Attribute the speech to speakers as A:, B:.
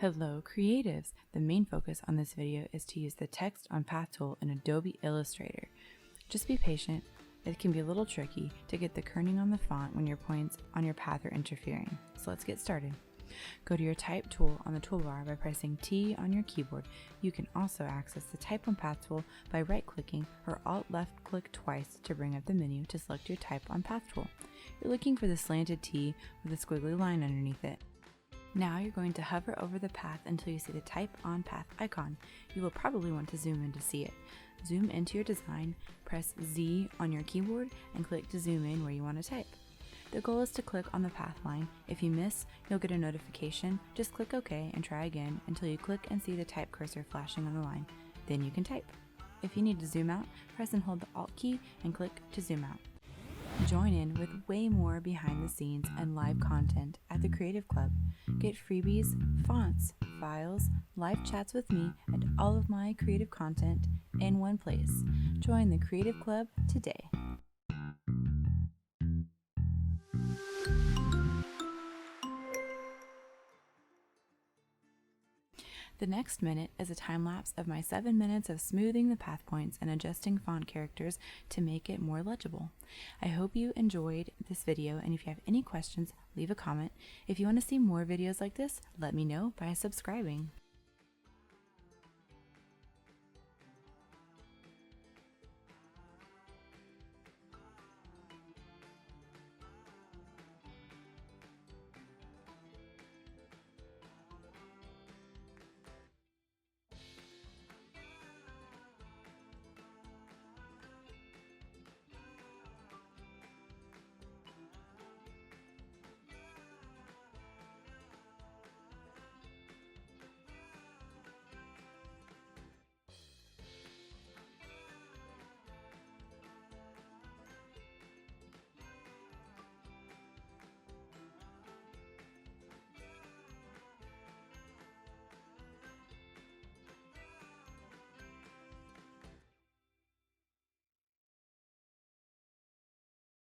A: Hello creatives! The main focus on this video is to use the Text on Path tool in Adobe Illustrator. Just be patient, it can be a little tricky to get the kerning on the font when your points on your path are interfering. So let's get started. Go to your Type tool on the toolbar by pressing T on your keyboard. You can also access the Type on Path tool by right-clicking or Alt-left click twice to bring up the menu to select your Type on Path tool. You're looking for the slanted T with a squiggly line underneath it. Now you're going to hover over the path until you see the Type on Path icon. You will probably want to zoom in to see it. Zoom into your design, press Z on your keyboard, and click to zoom in where you want to type. The goal is to click on the path line. If you miss, you'll get a notification. Just click OK and try again until you click and see the type cursor flashing on the line. Then you can type. If you need to zoom out, press and hold the Alt key and click to zoom out. Join in with way more behind the scenes and live content at the Creative Club. Get freebies, fonts, files, live chats with me, and all of my creative content in one place. Join the Creative Club today. The next minute is a time lapse of my 7 minutes of smoothing the path points and adjusting font characters to make it more legible. I hope you enjoyed this video, and if you have any questions, leave a comment. If you want to see more videos like this, let me know by subscribing.